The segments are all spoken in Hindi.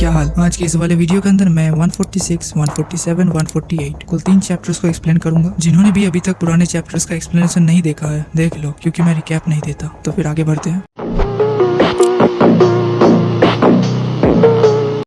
क्या हाल। आज के इस वाले वीडियो के अंदर मैं 146, 147, 148 कुल 3 चैप्टर्स को एक्सप्लेन करूंगा। जिन्होंने भी अभी तक पुराने चैप्टर्स का एक्सप्लेनेशन नहीं देखा है देख लो, क्योंकि मैं रिकैप नहीं देता। तो फिर आगे बढ़ते हैं।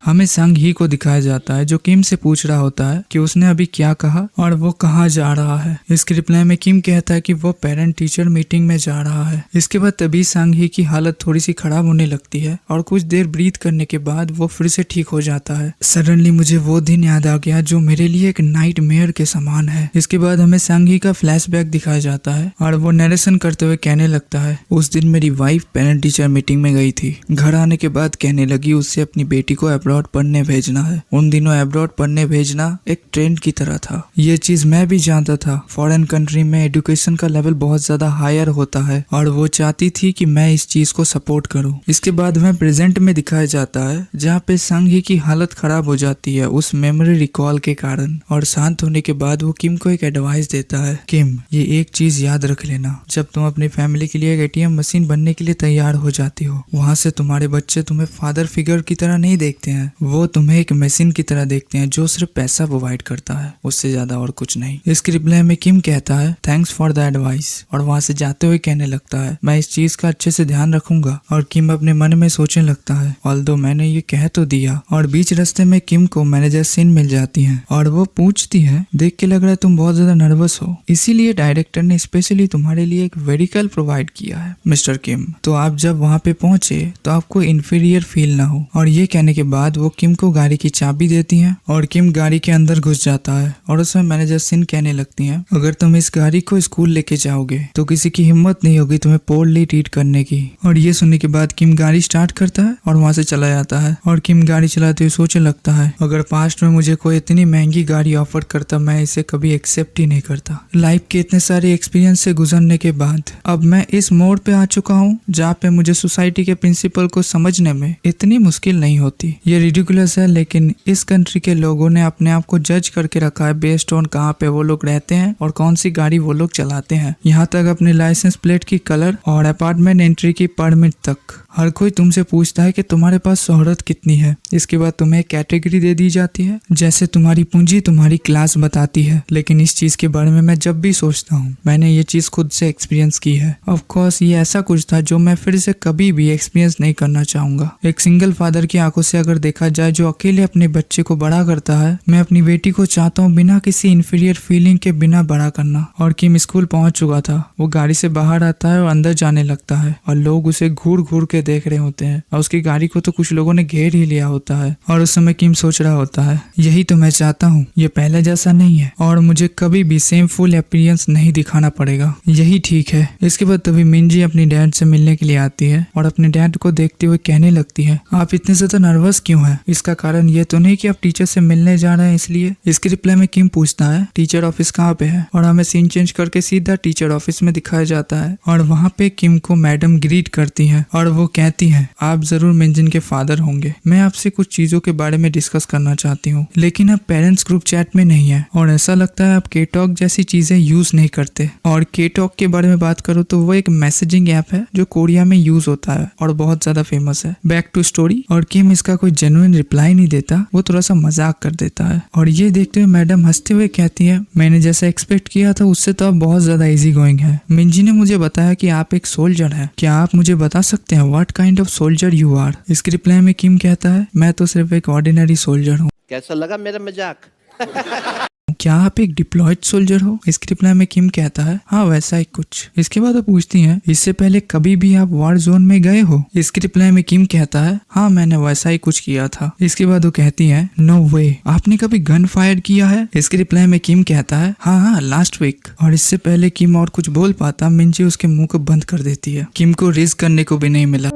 हमें संग ही को दिखाया जाता है जो किम से पूछ रहा होता है कि उसने अभी क्या कहा और वो कहाँ जा रहा है। इसके रिप्लाई में किम कहता है कि वो पेरेंट टीचर मीटिंग में जा रहा है। इसके बाद तभी संग ही की हालत थोड़ी सी खराब होने लगती है और कुछ देर ब्रीथ करने के बाद वो फिर से ठीक हो जाता है। सडनली मुझे वो दिन याद आ गया जो मेरे लिए एक नाइटमेयर के समान है। इसके बाद हमें संग ही का फ्लैशबैक दिखाया जाता है और वो नरेशन करते हुए कहने लगता है, उस दिन मेरी वाइफ पेरेंट टीचर मीटिंग में गई थी। घर आने के बाद कहने लगी उससे अपनी बेटी को अब्रॉड पढ़ने भेजना है। उन दिनों अब्रॉड पढ़ने भेजना एक ट्रेंड की तरह था। ये चीज मैं भी जानता था। फॉरेन कंट्री में एजुकेशन का लेवल बहुत ज्यादा हायर होता है और वो चाहती थी कि मैं इस चीज को सपोर्ट करूं। इसके बाद वह प्रेजेंट में दिखाया जाता है जहाँ पे संग ही की हालत खराब हो जाती है उस मेमोरी रिकॉल के कारण। और शांत होने के बाद वो किम को एक एडवाइस देता है, किम ये एक चीज याद रख लेना, जब तुम अपनी फैमिली के लिए एक एटीएम मशीन बनने के लिए तैयार हो जाती हो, वहाँ से तुम्हारे बच्चे तुम्हें फादर फिगर की तरह नहीं देखते हैं। वो तुम्हें एक मशीन की तरह देखते हैं जो सिर्फ पैसा प्रोवाइड करता है, उससे ज्यादा और कुछ नहीं। इसके रिप्लाई में किम कहता है, थैंक्स फॉर द एडवाइस, और वहाँ से जाते हुए कहने लगता है, मैं इस चीज का अच्छे से ध्यान रखूंगा। और किम अपने मन में सोचने लगता है, ऑल्दो मैंने ये कह तो दिया। और बीच रास्ते में किम को मैनेजर सिन मिल जाती है और वो पूछती है, देख के लग रहा है तुम बहुत ज्यादा नर्वस हो, इसीलिए डायरेक्टर ने स्पेशली तुम्हारे लिए एक व्हीकल प्रोवाइड किया है मिस्टर किम, तो आप जब वहाँ पे पहुंचे तो आपको इंफीरियर फील ना हो। और ये कहने के बाद वो किम को गाड़ी की चाबी देती हैं और किम गाड़ी के अंदर घुस जाता है। और उसमें मैनेजर सिन कहने लगती हैं, अगर तुम इस गाड़ी को स्कूल लेके जाओगे तो किसी की हिम्मत नहीं होगी तुम्हें पोर्टली ट्रीट करने की। और ये सुनने के बाद किम गाड़ी स्टार्ट करता है और वहाँ से चला जाता है। और किम गाड़ी चलाते हुए सोचने लगता है, अगर पास्ट में मुझे कोई इतनी महंगी गाड़ी ऑफर करता मैं इसे कभी एक्सेप्ट ही नहीं करता। लाइफ के इतने सारे एक्सपीरियंस से गुजरने के बाद अब मैं इस मोड़ पे आ चुका हूँ जहाँ पे मुझे सोसाइटी के प्रिंसिपल को समझने में इतनी मुश्किल नहीं होती। ये रिडिकुलस है, लेकिन इस कंट्री के लोगों ने अपने आप को जज करके रखा है बेस्ड ऑन कहाँ पे वो लोग रहते हैं और कौन सी गाड़ी वो लोग चलाते हैं। यहाँ तक अपने लाइसेंस प्लेट की कलर और अपार्टमेंट एंट्री की परमिट तक हर कोई तुमसे पूछता है कि तुम्हारे पास शोहरत कितनी है। इसके बाद तुम्हें कैटेगरी दे दी जाती है जैसे तुम्हारी पूंजी तुम्हारी क्लास बताती है। लेकिन इस चीज के बारे में मैं जब भी सोचता हूँ मैंने ये चीज खुद से एक्सपीरियंस की है। ऑफ कोर्स ये ऐसा कुछ था जो मैं फिर से कभी भी एक्सपीरियंस नहीं करना चाहूंगा। एक सिंगल फादर की आंखों से अगर देखा जाए जो अकेले अपने बच्चे को बड़ा करता है, मैं अपनी बेटी को चाहता हूँ बिना किसी इंफीरियर फीलिंग के बिना बड़ा करना। और किम स्कूल पहुंच चुका था। वो गाड़ी से बाहर आता है और अंदर जाने लगता है और लोग उसे घूर घूर के देख रहे होते हैं और उसकी गाड़ी को तो कुछ लोगों ने घेर ही लिया होता है। और उस समय किम सोच रहा होता है, यही तो मैं चाहता हूँ, ये पहले जैसा नहीं है और मुझे कभी भी सेम फुल अपीयरेंस नहीं दिखाना पड़ेगा, यही ठीक है। इसके बाद तभी मिंजी अपनी डैड से मिलने के लिए आती है और अपने डैड को देखते हुए कहने लगती है, आप इतने ज्यादा नर्वस क्यों हैं? इसका कारण ये तो नहीं कि आप टीचर से मिलने जा रहे हैं इसलिए। इसके रिप्लाई में किम पूछता है, टीचर ऑफिस कहाँ पे है? और हमें सीन चेंज करके सीधा टीचर ऑफिस में दिखाया जाता है और वहाँ पे किम को मैडम ग्रीट करती है और वो कहती है, आप जरूर मिंजिन के फादर होंगे। मैं आपसे कुछ चीजों के बारे में डिस्कस करना चाहती हूँ, लेकिन आप पेरेंट्स ग्रुप चैट में नहीं है और ऐसा लगता है आप केटॉक जैसी चीजें यूज नहीं करते। और केटॉक के बारे में बात करो तो वो एक मैसेजिंग ऐप है जो कोरिया में यूज होता है और बहुत ज्यादा फेमस है। Back to story. और किम इसका कोई जेन्युइन रिप्लाई नहीं देता, वो थोड़ा सा मजाक कर देता है। और ये देखते हुए मैडम हंसते हुए कहती है, मैंने जैसा एक्सपेक्ट किया था उससे तो आप बहुत ज्यादा इजी गोइंग है। मिंजी ने मुझे बताया कि आप एक सोल्जर हैं, क्या आप मुझे बता सकते हैं what kind of soldier you are? इसके रिप्लाई में किम कहता है, मैं तो सिर्फ एक ऑर्डिनरी सोल्जर हूँ। कैसा लगा मेरा मजाक? क्या आप एक डिप्लॉयड सोल्जर हो? इसके रिप्लाई में किम कहता है, हाँ वैसा ही कुछ। इसके बाद वो पूछती हैं, इससे पहले कभी भी आप वॉर जोन में गए हो? इसके रिप्लाई में किम कहता है, हाँ मैंने वैसा ही कुछ किया था। इसके बाद वो कहती है, नो वे, आपने कभी गन फायर किया है? इसके रिप्लाई में किम कहता है, हाँ लास्ट वीक। और इससे पहले किम और कुछ बोल पाता मिंजी उसके मुंह को बंद कर देती है। किम को रिस्क करने को भी नहीं मिला।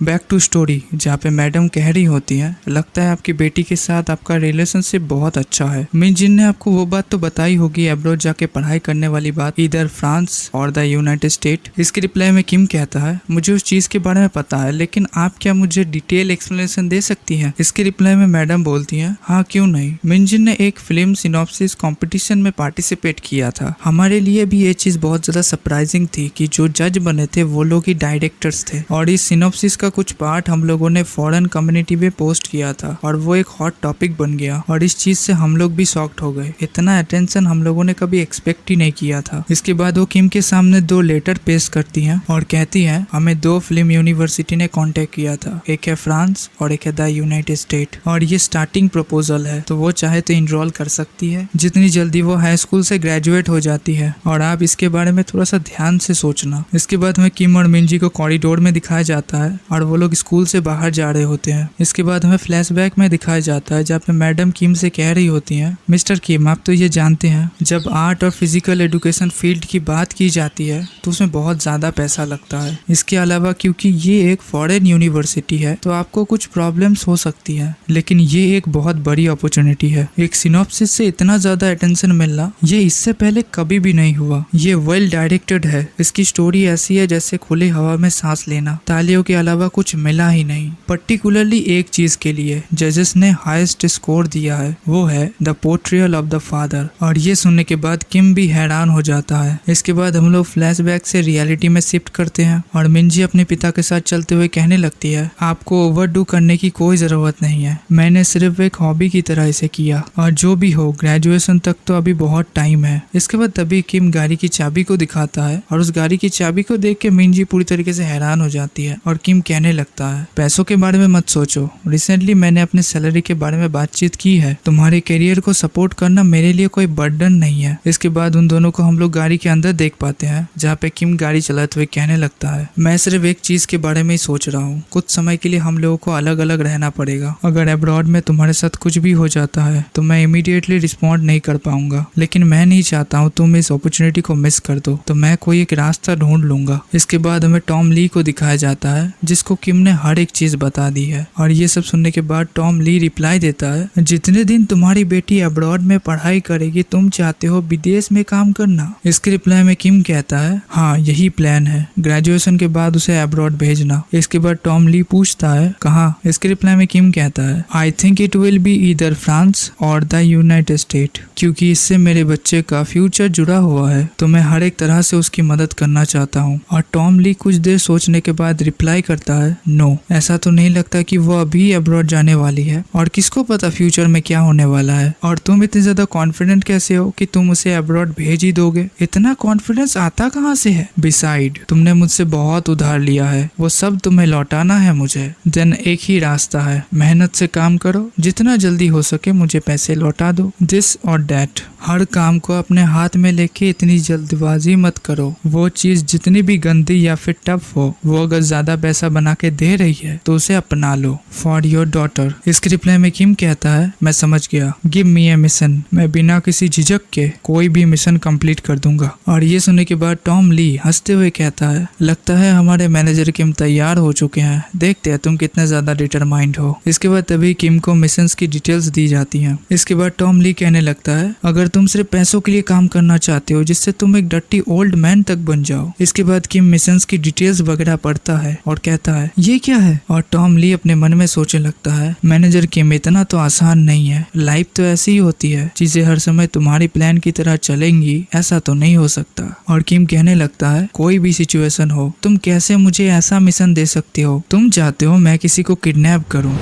बैक टू स्टोरी, जहाँ पे मैडम कह रही होती है, लगता है आपकी बेटी के साथ आपका रिलेशनशिप बहुत अच्छा है। मिन जिन ने आपको वो बात तो बताई होगी अब्रॉड जाके पढ़ाई करने वाली बात, इधर फ्रांस और द यूनाइटेड स्टेट। इसके रिप्लाई में किम कहता है, मुझे उस चीज के बारे में पता है, लेकिन आप क्या मुझे डिटेल एक्सप्लेनेशन दे सकती हैं? इसके रिप्लाई में मैडम बोलती हैं, हाँ क्यों नहीं। मिन जिन ने एक फिल्म सिनॉप्सिस कंपटीशन में पार्टिसिपेट किया था। हमारे लिए भी ये चीज बहुत ज्यादा सरप्राइजिंग थी कि जो जज बने थे वो लोग ही डायरेक्टर्स थे, और इस सिनॉप्सिस का कुछ पार्ट हम लोगों ने फॉरेन कम्युनिटी में पोस्ट किया था और वो एक हॉट टॉपिक बन गया, और इस चीज से हम लोग भी शॉक्ड हो गए। इतना अटेंशन हम लोगों ने कभी एक्सपेक्ट ही नहीं किया था। इसके बाद वो किम के सामने 2 लेटर पेश करती हैं और कहती हैं, हमें 2 फिल्म यूनिवर्सिटी ने कांटेक्ट किया था, एक है फ्रांस और एक है द यूनाइटेड स्टेट, और ये स्टार्टिंग प्रपोजल है, तो वो चाहे तो इनरोल कर सकती है जितनी जल्दी वो हाई स्कूल से ग्रेजुएट हो जाती है, और आप इसके बारे में थोड़ा सा ध्यान से सोचना। इसके बाद हमें किम और मिंजी को कॉरिडोर में दिखाया जाता है और वो लोग स्कूल से बाहर जा रहे होते हैं। इसके बाद हमें फ्लैशबैक में दिखाया जाता है जहाँ पे मैडम किम से कह रही होती हैं, मिस्टर किम आप तो ये जानते हैं जब आर्ट और फिजिकल एजुकेशन फील्ड की बात की जाती है तो उसमें बहुत ज्यादा पैसा लगता है। इसके अलावा क्योंकि ये एक फॉरेन यूनिवर्सिटी है तो आपको कुछ प्रॉब्लम्स हो सकती है, लेकिन ये एक बहुत बड़ी अपॉर्चुनिटी है। एक सिनॉप्सिस से इतना ज्यादा अटेंशन मिलना ये इससे पहले कभी भी नहीं हुआ। ये वेल डायरेक्टेड है। इसकी स्टोरी ऐसी है जैसे खुली हवा में सांस लेना, तालियों के अलावा कुछ मिला ही नहीं। पर्टिकुलरली एक चीज के लिए जजेस ने हाईएस्ट स्कोर दिया है, वो है the portrayal of the father, और ये सुनने के बाद किम भी हैरान हो जाता है। इसके बाद हम लोग फ्लैशबैक से रियलिटी में शिफ्ट करते हैं और मिंजी अपने पिता के साथ चलते हुए कहने लगती है, आपको ओवरडू करने की कोई जरूरत नहीं है, मैंने सिर्फ एक हॉबी की तरह इसे किया, और जो भी हो ग्रेजुएशन तक तो अभी बहुत टाइम है। इसके बाद तभी किम गाड़ी की चाबी को दिखाता है और उस गाड़ी की चाबी को देख के मिंजी पूरी तरीके से हैरान हो जाती है और किम कहने लगता है, पैसों के बारे में मत सोचो, रिसेंटली मैंने अपने सैलरी के बारे में बातचीत की है, तुम्हारे करियर को सपोर्ट करना मेरे लिए कोई बर्डन नहीं है। इसके बाद उन दोनों को हम लोग गाड़ी के अंदर देख पाते हैं जहाँ पे किम गाड़ी चलाते हुए कहने लगता है, मैं सिर्फ एक चीज के बारे में ही सोच रहा हूँ, कुछ समय के लिए हम लोगों को अलग अलग रहना पड़ेगा। अगर अब्रॉड में तुम्हारे साथ कुछ भी हो जाता है तो मैं इमीडिएटली रिस्पॉन्ड नहीं कर पाऊंगा, लेकिन मैं नहीं चाहता हूँ तुम इस अपॉर्चुनिटी को मिस कर दो, तो मैं कोई एक रास्ता ढूंढ लूंगा। इसके बाद हमें टॉम ली को दिखाया जाता है जिसको किम ने हर एक चीज बता दी है, और ये सब सुनने के बाद टॉम ली रिप्लाई देता है, जितने दिन तुम्हारी बेटी अब्रॉड में पढ़ाई करेगी तुम चाहते हो विदेश में काम करना। इसके रिप्लाई में किम कहता है, हाँ यही प्लान है, ग्रेजुएशन के बाद उसे अब्रॉड भेजना। इसके बाद टॉम ली पूछता है, कहाँ? इसके रिप्लाई में किम कहता है, I think it will be either France और द यूनाइटेड स्टेट, क्योंकि इससे मेरे बच्चे का फ्यूचर जुड़ा हुआ है, तो मैं हर एक तरह से उसकी मदद करना चाहता हूँ। और टॉम ली कुछ देर सोचने के बाद रिप्लाई करता है, नो, ऐसा तो नहीं लगता कि वो अभी अब्रॉड जाने वाली है, और किसको पता फ्यूचर में क्या होने वाला है। और तुम इतने ज्यादा कॉन्फिडेंट कैसे हो कि तुम उसे अब्रॉड भेज ही दोगे? इतना कॉन्फिडेंस आता कहाँ से है? बिसाइड तुमने मुझसे बहुत उधार लिया है, वो सब तुम्हें लौटाना है मुझे। देन एक ही रास्ता है, मेहनत से काम करो, जितना जल्दी हो सके मुझे पैसे लौटा दो। दिस और दैट, हर काम को अपने हाथ में लेके इतनी जल्दबाजी मत करो। वो चीज जितनी भी गंदी या फिर टफ हो, वो अगर ज्यादा पैसा बना के दे रही है तो उसे अपना लो फॉर योर डॉटर। इसके रिप्लाई में किम कहता है, मैं समझ गया, गिव मी ए मिशन, मैं बिना किसी झिझक के कोई भी मिशन कंप्लीट कर दूंगा। और ये सुनने के बाद टॉम ली हंसते हुए कहता है, लगता है हमारे मैनेजर किम तैयार हो चुके हैं, देखते हैं तुम कितने ज्यादा डिटरमाइंड हो। इसके बाद तभी किम को मिशंस की डिटेल्स दी जाती हैं। इसके बाद टॉम ली कहने लगता है, अगर तुम सिर्फ पैसों के लिए काम करना चाहते हो जिससे तुम एक डट्टी ओल्ड मैन तक बन जाओ। इसके बाद किम मिशंस की डिटेल्स वगैरह पढ़ता है और कहता है, ये क्या है? और टॉम ली अपने मन में सोचने लगता है, मैनेजर किम इतना तो आसान नहीं है, लाइफ तो ऐसी ही होती है, चीजें हर समय तुम्हारी प्लान की तरह चलेंगी ऐसा तो नहीं हो सकता। और किम कहने लगता है, कोई भी सिचुएशन हो तुम कैसे मुझे ऐसा मिशन दे सकते हो? तुम चाहते हो मैं किसी को किडनैप करूं?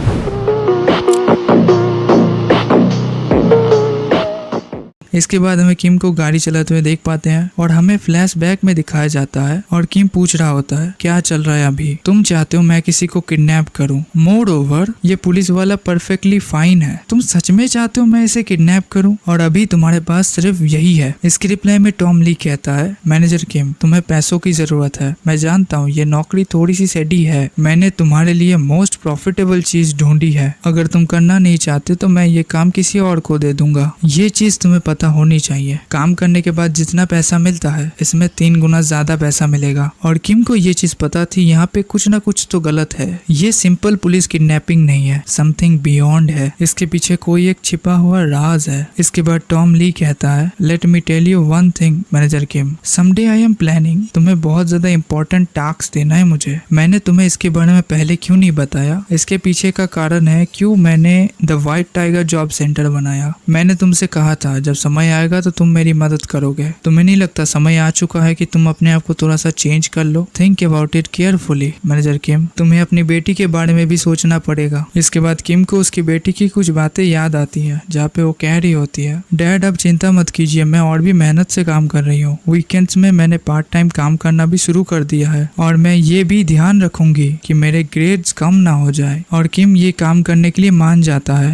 इसके बाद हमें किम को गाड़ी चलाते हुए देख पाते हैं और हमें फ्लैशबैक में दिखाया जाता है और किम पूछ रहा होता है, क्या चल रहा है अभी? तुम चाहते हो मैं किसी को किडनैप करूं? मोर ओवर ये पुलिस वाला परफेक्टली फाइन है, तुम सच में चाहते हो मैं इसे किडनैप करूं? और अभी तुम्हारे पास सिर्फ यही है। इसके रिप्लाई में टॉम ली कहता है, मैनेजर किम तुम्हें पैसों की जरूरत है, मैं जानता हूँ ये नौकरी थोड़ी सी सेडी है, मैंने तुम्हारे लिए मोस्ट प्रॉफिटेबल चीज ढूंढी है, अगर तुम करना नहीं चाहते तो मैं ये काम किसी और को दे दूंगा। ये चीज तुम्हें पता होनी चाहिए। काम करने के बाद जितना पैसा मिलता है इसमें 3 गुना ज्यादा पैसा मिलेगा। और किम को ये चीज पता थी यहाँ पे कुछ ना कुछ तो गलत है। ये सिंपल पुलिस किडनैपिंग नहीं है, समथिंग बियॉन्ड है। इसके पीछे कोई एक छिपा हुआ राज है। इसके बाद टॉम ली कहता है, let me tell you one thing manager Kim, someday I am planning, तुम्हें बहुत ज्यादा इंपॉर्टेंट टास्क देना है मुझे। मैंने तुम्हें इसके बारे में पहले क्यों नहीं बताया? इसके पीछे का कारण है क्यों मैंने the white tiger job centre बनाया। मैंने तुमसे कहा था जब समय आएगा तो तुम मेरी मदद करोगे। तुम्हें नहीं लगता समय आ चुका है कि तुम अपने आप को थोड़ा सा चेंज कर लो? Think about it carefully manager Kim, तुम्हें अपनी बेटी के बारे में भी सोचना पड़ेगा। इसके बाद किम को उसकी बेटी की कुछ बातें याद आती है जहाँ पे वो कह रही होती है, डैड अब चिंता मत कीजिए, मैं और भी मेहनत से काम कर रही हूँ। वीकेंड्स में मैंने पार्ट टाइम काम करना भी शुरू कर दिया है और मैं ये भी ध्यान रखूंगी कि मेरे ग्रेड्स कम ना हो जाए। और किम ये काम करने के लिए मान जाता है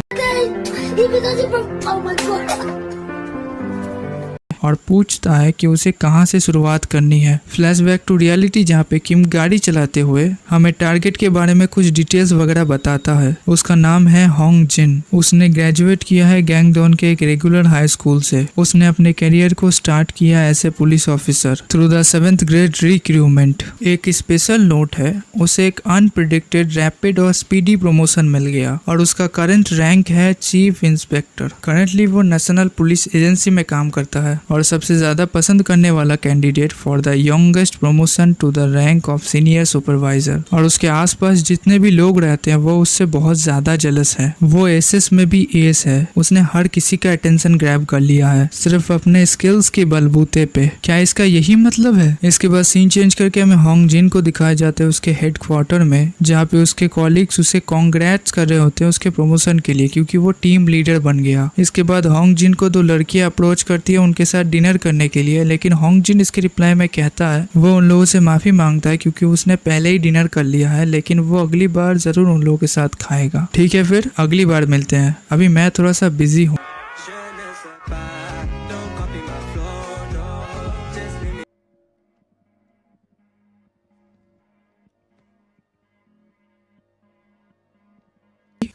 और पूछता है कि उसे कहां से शुरुआत करनी है। फ्लैशबैक टू रियलिटी जहाँ पे किम गाड़ी चलाते हुए हमें टारगेट के बारे में कुछ डिटेल्स वगैरह बताता है। उसका नाम है होंग जिन। उसने ग्रेजुएट किया है गैंगडॉन के एक रेगुलर हाई स्कूल से। उसने अपने करियर को स्टार्ट किया as a police officer through the 7th grade recruitment. एक स्पेशल नोट है, उसे एक अनप्रिडिक्टेड रैपिड और स्पीडी प्रमोशन मिल गया और उसका करंट रैंक है चीफ इंस्पेक्टर। करंटली वो नेशनल पुलिस एजेंसी में काम करता है और सबसे ज्यादा पसंद करने वाला candidate for the youngest promotion to the rank of senior supervisor. और उसके आसपास जितने भी लोग रहते हैं वो उससे बहुत ज्यादा जेलस है। वो एसएस में भी एस है। उसने हर किसी का अटेंशन ग्रैब कर लिया है सिर्फ अपने स्किल्स के बलबूते पे। क्या इसका यही मतलब है? इसके बाद सीन चेंज करके हमें होंग जिन को दिखाया जाता है उसके हेडक्वार्टर में, जहाँ पे उसके कॉलीग्स उसे कॉन्ग्रेट्स कर रहे होते हैं उसके प्रमोशन के लिए, क्योंकि वो टीम लीडर बन गया। इसके बाद होंग जिन को 2 लड़कियां अप्रोच करती है उनके साथ डिनर करने के लिए, लेकिन होंग जिन इसके रिप्लाई में कहता है वो उन लोगों से माफी मांगता है क्योंकि उसने पहले ही डिनर कर लिया है, लेकिन वो अगली बार जरूर उन लोगों के साथ खाएगा। ठीक है, फिर अगली बार मिलते हैं, अभी मैं थोड़ा सा बिजी हूँ।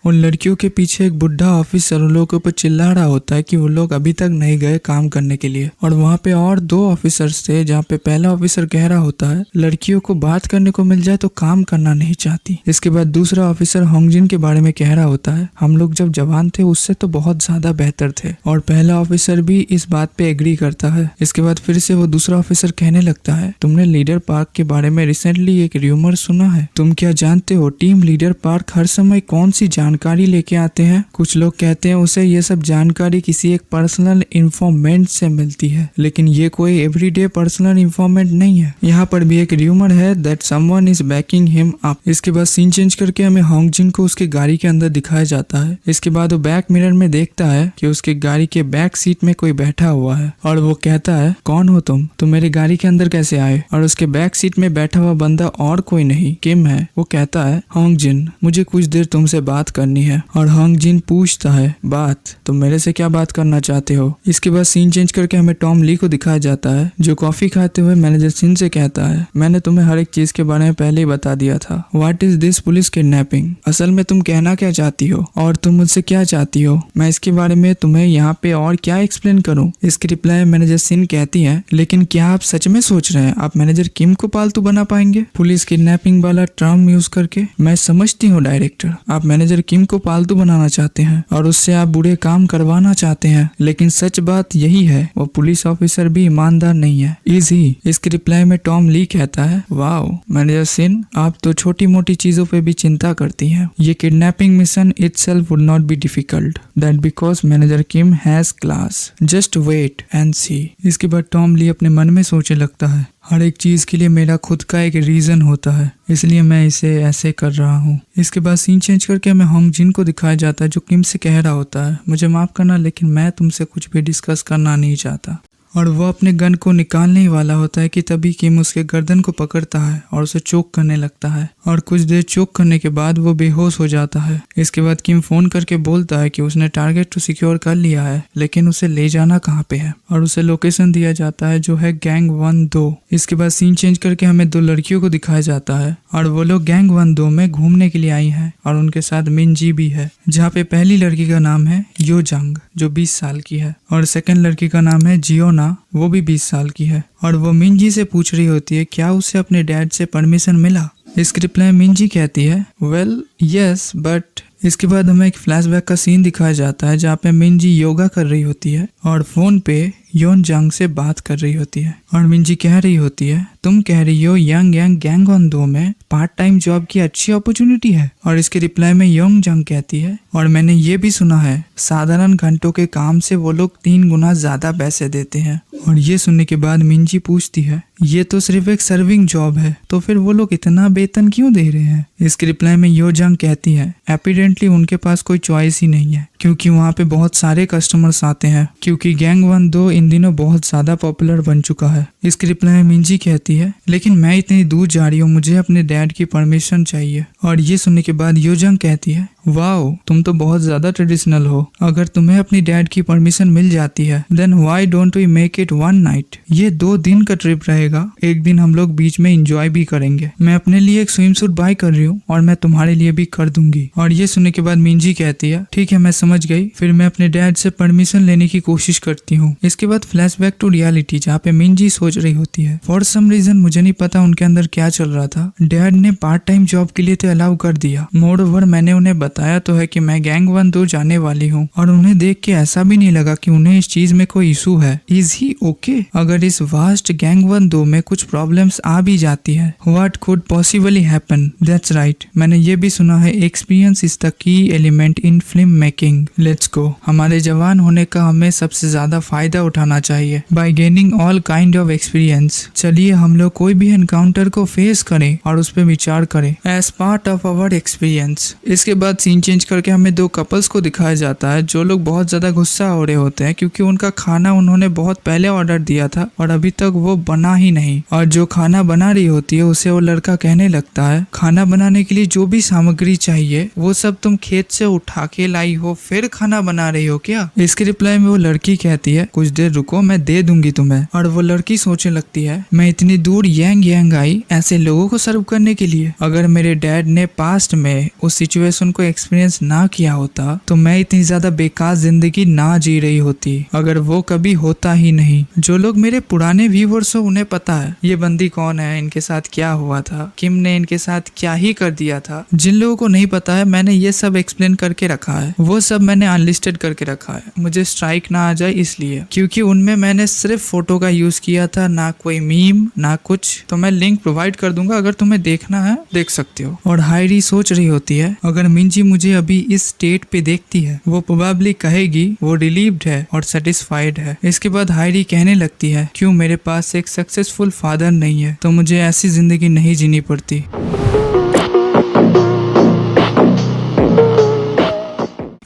उन लड़कियों के पीछे एक बुढ़ा ऑफिसर उन लोगों के ऊपर चिल्ला रहा होता है कि वो लोग अभी तक नहीं गए काम करने के लिए। और वहाँ पे और 2 ऑफिसर्स थे, जहाँ पे पहला ऑफिसर कह रहा होता है लड़कियों को बात करने को मिल जाए तो काम करना नहीं चाहती। इसके बाद दूसरा ऑफिसर होंगजिन के बारे में कह रहा होता है हम लोग जब जवान थे उससे तो बहुत ज्यादा बेहतर थे। और पहला ऑफिसर भी इस बात पे एग्री करता है। इसके बाद फिर से वो दूसरा ऑफिसर कहने लगता है तुमने लीडर पार्क के बारे में रिसेंटली एक र्यूमर सुना है? तुम क्या जानते हो टीम लीडर पार्क हर समय कौन सी जानकारी लेके आते हैं? कुछ लोग कहते हैं उसे ये सब जानकारी किसी एक पर्सनल इन्फॉर्मेंट से मिलती है, लेकिन ये कोई एवरीडे पर्सनल इन्फॉर्मेंट नहीं है। यहाँ पर भी एक र्यूमर है that someone is banking him up. इसके बाद सीन चेंज करके हमें होंगजिन को उसके गाड़ी के अंदर दिखाया जाता है। इसके बाद वो बैक मिरर में देखता है कि उसके गाड़ी के बैक सीट में कोई बैठा हुआ है और वो कहता है कौन हो तुम मेरे गाड़ी के अंदर कैसे आए? और उसके बैक सीट में बैठा हुआ बंदा और कोई नहीं किम है। वो कहता है होंगजिन मुझे कुछ देर तुमसे बात करनी है। और होंगजिन पूछता है बात? तुम मेरे से क्या बात करना चाहते हो? इसके बाद सीन चेंज करके हमें टॉम ली को दिखाया जाता है जो कॉफी खाते हुए मैनेजर सिन से कहता है मैंने तुम्हें हर एक चीज के बारे में पहले ही बता दिया था। What is this police kidnapping? असल में तुम कहना क्या चाहती हो और तुम मुझसे क्या चाहती हो? मैं इसके बारे में तुम्हें यहाँ पे और क्या एक्सप्लेन करूँ? इसके रिप्लाई मैनेजर सिन कहती है लेकिन क्या आप सच में सोच रहे हैं आप मैनेजर किम को पालतू बना पाएंगे पुलिस किडनैपिंग वाला टर्म यूज करके? मैं समझती हूँ डायरेक्टर, आप मैनेजर किम को पालतू बनाना चाहते हैं और उससे आप बुरे काम करवाना चाहते हैं, लेकिन सच बात यही है वो पुलिस ऑफिसर भी ईमानदार नहीं है। Is he? इसके रिप्लाई में टॉम ली कहता है वाओ मैनेजर सिन आप तो छोटी मोटी चीजों पे भी चिंता करती हैं। ये kidnapping mission itself would not be difficult that because manager Kim has class, just wait and see. इसके बाद टॉम ली अपने मन में सोचने लगता है हर एक चीज के लिए मेरा खुद का एक रीजन होता है, इसलिए मैं इसे ऐसे कर रहा हूँ। इसके बाद सीन चेंज करके हमें होंगजिन को दिखाया जाता है जो किम से कह रहा होता है मुझे माफ करना लेकिन मैं तुमसे कुछ भी डिस्कस करना नहीं चाहता। और वो अपने गन को निकालने ही वाला होता है कि तभी किम उसके गर्दन को पकड़ता है और उसे चोक करने लगता है और कुछ देर चोक करने के बाद वो बेहोश हो जाता है। इसके बाद किम फोन करके बोलता है कि उसने टारगेट तो सिक्योर कर लिया है, लेकिन उसे ले जाना कहाँ पे है, और उसे लोकेशन दिया जाता है जो है गैंग 1-2। इसके बाद सीन चेंज करके हमें 2 लड़कियों को दिखाया जाता है और वो लोग गैंग 1-2 में घूमने के लिए आई हैं और उनके साथ मिनजी भी है, जहाँ पे पहली लड़की का नाम है योजंग जो 20 साल की है और सेकंड लड़की का नाम है जियोना, वो भी 20 साल की है। और वो मिनजी से पूछ रही होती है क्या उसे अपने डैड से परमिशन मिला। इसके रिप्लाई मिनजी कहती है वेल यस बट। इसके बाद हमें एक फ्लैशबैक का सीन दिखाया जाता है जहाँ पे मिनजी योगा कर रही होती है और फोन पे योनजंग से बात कर रही होती है और मिनजी कह रही होती है तुम कह रही हो यंग गैंग 1-2 में पार्ट टाइम जॉब की अच्छी अपॉर्चुनिटी है। और इसके रिप्लाई में योनजंग कहती है और मैंने ये भी सुना है साधारण घंटों के काम से वो लोग 3 गुना ज्यादा पैसे देते हैं। और ये सुनने के बाद मिनजी पूछती है ये तो सिर्फ एक सर्विंग जॉब है, तो फिर वो लोग इतना वेतन क्यों दे रहे हैं। इसके रिप्लाई में योजंग कहती है एपिडेंटली उनके पास कोई चॉइस ही नहीं है क्योंकि वहाँ पे बहुत सारे कस्टमर्स आते हैं, क्योंकि गैंग 1-2 इन दिनों बहुत ज्यादा पॉपुलर बन चुका है। इसके रिप्लाई में मिनजी कहती है लेकिन मैं इतनी दूर जा रही हूँ, मुझे अपने डैड की परमिशन चाहिए। और ये सुनने के बाद योजंग कहती है वाओ तुम तो बहुत ज्यादा ट्रेडिशनल हो, अगर तुम्हें अपनी डैड की परमिशन मिल जाती है then why don't we make it 1 night. ये 2 दिन का ट्रिप रहेगा, एक दिन हम लोग बीच में एंजॉय भी करेंगे। मैं अपने लिए एक स्विम सूट बाय कर रही हूँ और मैं तुम्हारे लिए भी कर दूंगी। और ये सुनने के बाद मिनजी कहती है ठीक है मैं समझ गई, फिर मैं अपने डैड से परमिशन लेने की कोशिश करती हूँ। इसके बाद फ्लैशबैक टू रियलिटी जहाँ पे मिनजी सोच रही होती है फॉर सम रीजन मुझे नहीं पता उनके अंदर क्या चल रहा था, डैड ने पार्ट टाइम जॉब के लिए तो अलाउ कर दिया, मोर ओवर मैंने उन्हें बताया तो है कि मैं गैंग 1-2 जाने वाली हूँ और उन्हें देख के ऐसा भी नहीं लगा कि उन्हें इस चीज में कोई इशू है। Is he okay? अगर इस वास्ट गैंग 1-2 में कुछ प्रॉब्लम्स आ भी जाती है what could possibly happen. That's right, मैंने ये भी सुना है experience is the key element in film making. Let's go. हमारे जवान होने का हमें सबसे ज्यादा फायदा उठाना चाहिए bye gaining all kind of experience. चलिए हम लोग कोई भी एनकाउंटर को फेस करें और उस पर विचार करें as part of our experience. इसके बाद सीन चेंज करके हमें 2 कपल्स को दिखाया जाता है जो लोग बहुत ज्यादा गुस्सा हो रहे होते हैं क्योंकि उनका खाना उन्होंने बहुत पहले ऑर्डर दिया था और अभी तक वो बना ही नहीं। और जो खाना बना रही होती है उसे वो लड़का कहने लगता है खाना बनाने के लिए जो भी सामग्री चाहिए वो सब तुम खेत से उठा के लाई हो, फिर खाना बना रही हो क्या। इसके रिप्लाई में वो लड़की कहती है कुछ देर रुको मैं दे दूंगी तुम्हें। और वो लड़की सोचने लगती है मैं इतनी दूर यंग आई ऐसे लोगों को सर्व करने के लिए। अगर मेरे डैड ने पास्ट में उस सिचुएशन को एक्सपीरियंस ना किया होता तो मैं इतनी ज्यादा बेकार जिंदगी ना जी रही होती, अगर वो कभी होता ही नहीं। जो लोग मेरे पुराने व्यूअर्स हो उन्हें पता है ये बंदी कौन है, इनके साथ क्या हुआ था, किम ने इनके साथ क्या ही कर दिया था। जिन लोगों को नहीं पता है मैंने ये सब एक्सप्लेन करके रखा है, वो सब मैंने अनलिस्टेड करके रखा है, मुझे स्ट्राइक ना आ जाए इसलिए, क्योंकि उनमें मैंने सिर्फ फोटो का यूज किया था, ना कोई मीम ना कुछ। तो मैं लिंक प्रोवाइड कर दूंगा, अगर तुम्हें देखना है देख सकते हो। और हायरी सोच रही होती है अगर मिंजी मुझे अभी इस स्टेट पे देखती है वो प्रोबेबली कहेगी वो रिलीव्ड है और सेटिस्फाइड है। इसके बाद हायरी कहने लगती है क्यों मेरे पास एक सक्सेसफुल फादर नहीं है तो मुझे ऐसी जिंदगी नहीं जीनी पड़ती।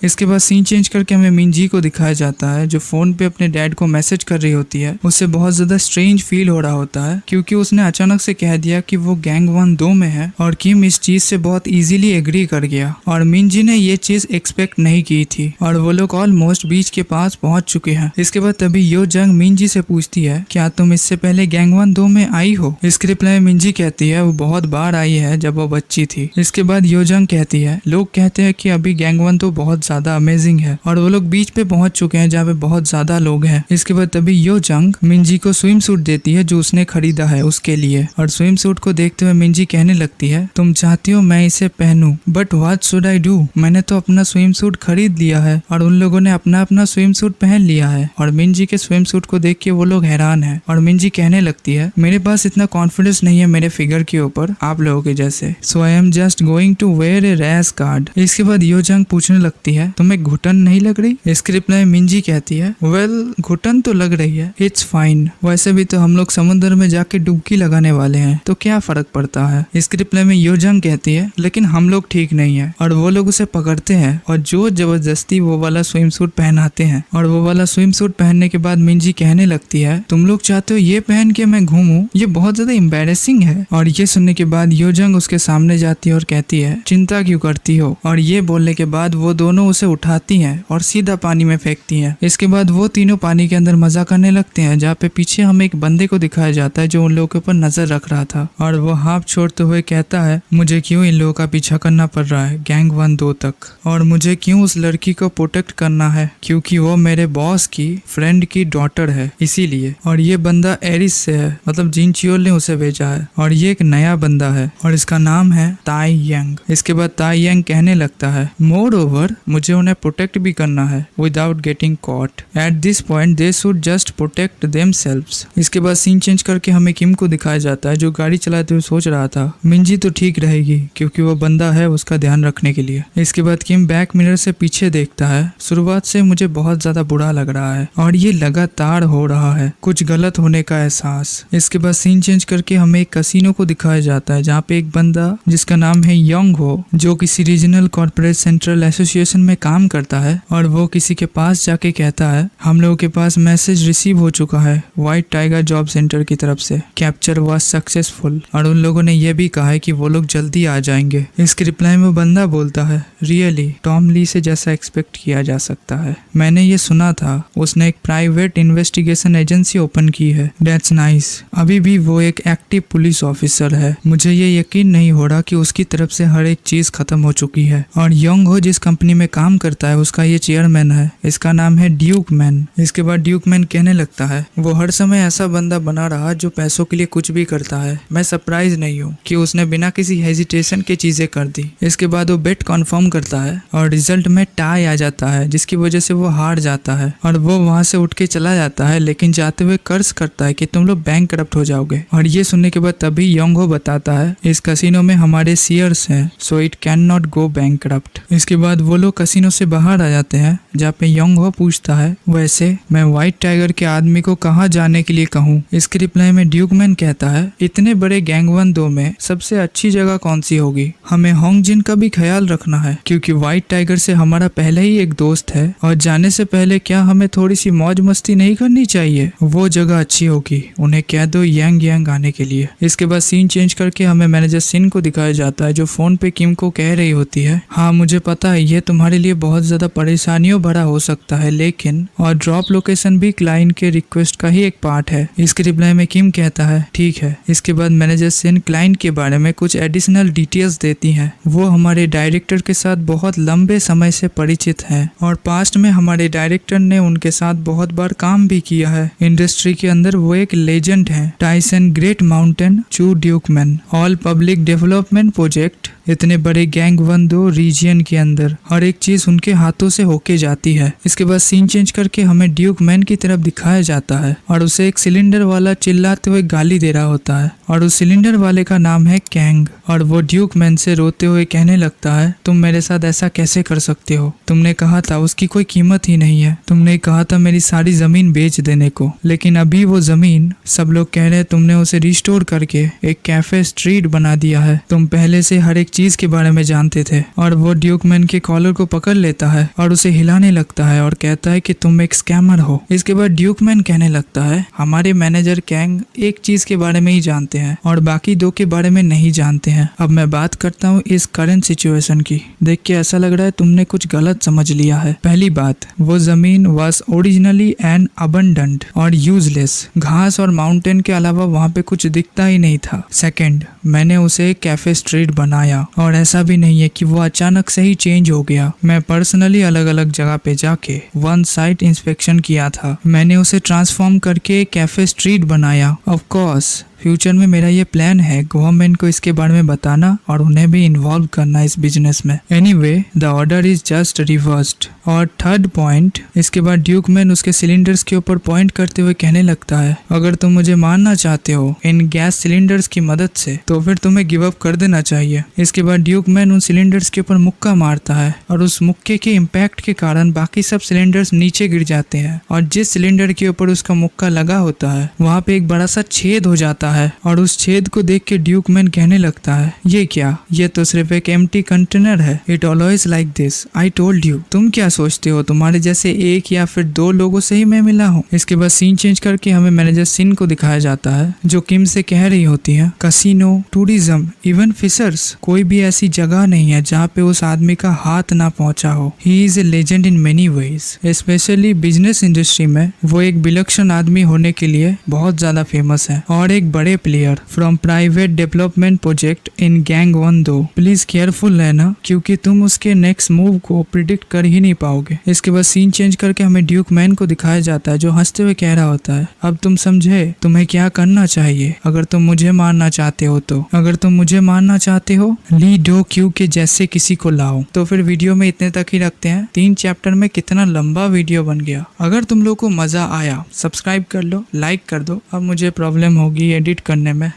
इसके बाद सीन चेंज करके हमें मिंजी को दिखाया जाता है जो फोन पे अपने डैड को मैसेज कर रही होती है। उसे बहुत ज्यादा स्ट्रेंज फील हो रहा होता है क्योंकि उसने अचानक से कह दिया कि वो गैंग 1-2 में है और किम इस चीज से बहुत इजीली एग्री कर गया और मिंजी ने ये चीज एक्सपेक्ट नहीं की थी और वो लोग ऑलमोस्ट बीच के पास पहुंच चुके हैं। इसके बाद तभी योजंग मिंजी से पूछती है क्या तुम इससे पहले गैंग 1-2 में आई हो। इसके रिप्लाई मिंजी कहती है वो बहुत बार आई है जब वो बच्ची थी। इसके बाद योजंग कहती है लोग कहते हैं कि अभी गैंग 1-2 बहुत ज्यादा अमेजिंग है और वो लोग बीच पे पहुंच चुके हैं जहाँ पे बहुत ज्यादा लोग हैं। इसके बाद तभी योजंग मिंजी को स्विम सूट देती है जो उसने खरीदा है उसके लिए और स्विम सूट को देखते हुए मिंजी कहने लगती है तुम चाहती हो मैं इसे पहनूं but what should I do. मैंने तो अपना स्विम सूट खरीद लिया है और उन लोगों ने अपना अपना स्विम सूट पहन लिया है। और मिंजी के स्विम सूट को देख के वो लोग हैरान है और मिंजी कहने लगती है मेरे पास इतना कॉन्फिडेंस नहीं है मेरे फिगर के ऊपर आप लोगों के जैसे, so I am just going to wear a rash guard. इसके बाद योजंग पूछने लगती है है, तुम्हें घुटन नहीं लग रही? इसके रिप्लाई मिंजी कहती है, वेल घुटन तो लग रही है, इट्स फाइन, वैसे भी तो हम लोग समुद्र में जाके डुबकी लगाने वाले हैं, तो क्या फर्क पड़ता है? इसके रिप्लाई में योजंग कहती है, लेकिन हम लोग ठीक नहीं है। और वो लोग उसे पकड़ते हैं और जो जबरदस्ती वो वाला स्विम सूट पहनाते हैं। और वो वाला स्विम सूट पहनने के बाद मिंजी कहने लगती है, तुम लोग चाहते हो ये पहन के मैं घूमूं? ये बहुत ज्यादा एम्बैरेसिंग है। और ये सुनने के बाद योजंग उसके सामने जाती है और कहती है, चिंता क्यों करती हो? और ये बोलने के बाद वो दोनों उसे उठाती हैं और सीधा पानी में फेंकती हैं। इसके बाद वो तीनों पानी के अंदर मजा करने लगते हैं, जहाँ पे पीछे हमें एक बंदे को दिखाया जाता है जो उन लोगों के ऊपर नजर रख रहा था। और वो हाथ छोड़ते हुए कहता है, मुझे क्यों इन लोगों का पीछा करना पड़ रहा है गैंग 1-2 तक, और मुझे क्यों उस लड़की को प्रोटेक्ट करना है, क्योंकि वो मेरे बॉस की फ्रेंड की डॉटर है, इसीलिए। और ये बंदा एरिस से है, मतलब जिन चियोल ने उसे भेजा है, और ये एक नया बंदा है और इसका नाम है ताई यंग। इसके बाद ताई यंग कहने लगता है, मोर ओवर मुझे उन्हें प्रोटेक्ट भी करना है without getting caught. At this point they should just protect themselves. इसके बाद सीन चेंज करके हमें किम को दिखाया जाता है जो गाड़ी चलाते हुए सोच रहा था, मिंजी तो ठीक रहेगी क्योंकि वो बंदा है उसका ध्यान रखने के लिए। इसके बाद किम बैक मिरर से पीछे देखता है, शुरुआत से मुझे बहुत ज्यादा बुरा लग रहा है और ये लगातार हो रहा है, कुछ गलत होने का एहसास। इसके बाद सीन चेंज करके हमें एक कसिनो को दिखाया जाता है जहाँ पे एक बंदा जिसका नाम है योंग हो, जो किसी रीजनल कॉर्पोरेट सेंट्रल एसोसिएशन में काम करता है, और वो किसी के पास जाके कहता है, हम लोगों के पास मैसेज रिसीव हो चुका है व्हाइट टाइगर जॉब सेंटर की तरफ से, कैप्चर वाज सक्सेसफुल, और उन लोगों ने ये भी कहा है कि वो लोग जल्दी आ जाएंगे। इसके रिप्लाई में बंदा बोलता है, रियली टॉम ली से जैसा एक्सपेक्ट किया जा सकता है, मैंने ये सुना था उसने एक प्राइवेट इन्वेस्टिगेशन एजेंसी ओपन की है, दैट्स नाइस। अभी भी वो एक एक्टिव पुलिस ऑफिसर है, मुझे ये यकीन नहीं हो रहा कि उसकी तरफ से हर एक चीज खत्म हो चुकी है। और योंग हो जिस कंपनी में काम करता है उसका ये चेयरमैन है, इसका नाम है ड्यूक मैन। इसके बाद ड्यूक मैन कहने लगता है, वो हर समय ऐसा बंदा बना रहा जो पैसों के लिए कुछ भी करता है, मैं सरप्राइज नहीं हूँ कि उसने बिना किसी हेजिटेशन के चीजें कर दी। इसके बाद वो बेट कन्फर्म करता है और रिजल्ट में टाई आ जाता है जिसकी वजह से वो हार जाता है और वो वहां से उठ के चला जाता है, लेकिन जाते हुए कर्ज करता है कि तुम लोग बैंक करप्ट हो जाओगे। और ये सुनने के बाद तभी योंग हो बताता है, इस कसिनो में हमारे शेयर्स हैं, so it can not go bank corrupt. इसके बाद वो लोग कसिनो से बाहर आ जाते हैं जहाँ पे योंग हो पूछता है, वैसे मैं व्हाइट टाइगर के आदमी को कहाँ जाने के लिए कहूँ? इसके रिप्लाई में ड्यूकमैन कहता है, इतने बड़े गैंग 1-2 में सबसे अच्छी जगह कौन सी होगी? हमें होंग जिन का भी ख्याल रखना है क्योंकि व्हाइट टाइगर से हमारा पहले ही एक दोस्त है, और जाने से पहले क्या हमें थोड़ी सी मौज मस्ती नहीं करनी चाहिए? वो जगह अच्छी होगी, उन्हें कह दो यांग यांग आने के लिए। इसके बाद सीन चेंज करके हमें मैनेजर सिन को दिखाया जाता है जो फोन पे किम को कह रही होती है, हाँ मुझे पता है ये तुम्हारे लिए बहुत ज्यादा परेशानियों भरा हो सकता है, लेकिन और ड्रॉप लोकेशन भी क्लाइंट के रिक्वेस्ट का ही एक पार्ट है। इसके रिप्लाई में किम कहता है, ठीक है। इसके बाद मैनेजर सिन क्लाइंट के बारे में कुछ एडिशनल डिटेल्स देती हैं। वो हमारे डायरेक्टर के साथ बहुत लंबे समय से परिचित हैं और पास्ट में हमारे डायरेक्टर ने उनके साथ बहुत बार काम भी किया है। इंडस्ट्री के अंदर वो एक लेजेंड है, टाइसन ग्रेट माउंटेन चू ड्यूकमैन। ऑल पब्लिक डेवलपमेंट प्रोजेक्ट, इतने बड़े गैंग 1-2 रीजियन के अंदर हर एक चीज उनके हाथों से होके जाती है। इसके बाद सीन चेंज करके हमें ड्यूक मैन की तरफ दिखाया जाता है और उसे एक सिलेंडर वाला चिल्लाते हुए गाली दे रहा होता है और उस सिलेंडर वाले का नाम है कैंग, और वो ड्यूक मैन से रोते हुए कहने लगता है, तुम मेरे साथ ऐसा कैसे कर सकते हो? तुमने कहा था उसकी कोई कीमत ही नहीं है, तुमने कहा था मेरी सारी जमीन बेच देने को, लेकिन अभी वो जमीन सब लोग कह रहे हैं तुमने उसे रिस्टोर करके एक कैफे स्ट्रीट बना दिया है। तुम पहले से हर एक चीज के बारे में जानते थे। और वो ड्यूकमैन के कॉलर को पकड़ लेता है और उसे हिलाने लगता है और कहता है कि तुम एक स्कैमर हो। इसके बाद ड्यूकमैन कहने लगता है, हमारे मैनेजर कैंग एक चीज के बारे में ही जानते हैं और बाकी 2 के बारे में नहीं जानते हैं। अब मैं बात करता हूँ इस करंट सिचुएशन की। देख के ऐसा लग रहा है तुमने कुछ गलत समझ लिया है। पहली बात, वो जमीन वाज ओरिजिनली एन अबंडेंट और यूजलेस, घास और माउंटेन के अलावा वहाँ पे कुछ दिखता ही नहीं था। सेकेंड, मैंने उसे कैफे स्ट्रीट बनाया और ऐसा भी नहीं है कि वो अचानक से ही चेंज हो गया। मैं पर्सनली अलग अलग जगह पे जाके 1 साइट इंस्पेक्शन किया था। मैंने उसे ट्रांसफॉर्म करके कैफे स्ट्रीट बनाया। ऑफ कोर्स फ्यूचर में मेरा ये प्लान है गवर्नमेंट को इसके बारे में बताना और उन्हें भी इन्वॉल्व करना इस बिजनेस में। Anyway the order is just reversed. और थर्ड पॉइंट, इसके बाद ड्यूक मैन उसके सिलेंडर्स के ऊपर पॉइंट करते हुए कहने लगता है, अगर तुम मुझे मारना चाहते हो इन गैस सिलेंडर्स की मदद से तो फिर तुम्हें गिव अप कर देना चाहिए। इसके बाद ड्यूक मैन उन सिलेंडर्स के ऊपर मुक्का मारता है और उस मुक्के के इम्पैक्ट के कारण बाकी सब सिलेंडर्स नीचे गिर जाते हैं और जिस सिलेंडर के ऊपर उसका मुक्का लगा होता है वहाँ पे एक बड़ा सा छेद हो जाता है और उस छेद को देख के ड्यूक मैन कहने लगता है, ये क्या, ये तो सिर्फ एक एम्प्टी कंटेनर है। It always like this, I told you. तुम क्या सोचते हो तुम्हारे जैसे एक या फिर दो लोगों से ही मैं मिला हूँ। इसके बाद सीन चेंज करके हमें मैनेजर सिन को दिखाया जाता है जो किम से कह रही होती है, कसिनो, टूरिज्म, इवन फिशर्स, कोई भी ऐसी जगह नहीं है जहाँ पे उस आदमी का हाथ ना पहुँचा हो। He is a legend in many ways, specially business industry में वो एक विलक्षण आदमी होने के लिए बहुत ज्यादा फेमस है और एक बड़े player from private development project in gang 1-2। Please careful रहना क्योंकि तुम उसके नेक्स्ट मूव को प्रिडिक्ट कर ही नहीं पाओगे। इसके बाद सीन चेंज करके हमें ड्यूक मैन को दिखाया जाता है जो हंसते हुए कह रहा होता है, अब तुम समझे तुम्हें क्या करना चाहिए अगर तुम मुझे मारना चाहते हो तो। अगर तुम मुझे मारना चाहते हो ली डो क्यू के जैसे किसी को लाओ। तो फिर वीडियो में इतने तक ही रखते हैं। 3 चैप्टर में कितना लंबा वीडियो बन गया। अगर तुम लोग को मजा आया सब्सक्राइब कर लो, लाइक कर दो। अब मुझे प्रॉब्लम होगी एडिट करने में,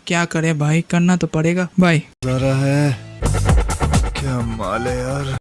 क्या करे भाई, करना तो पड़ेगा। बाय। क्या माल है यार।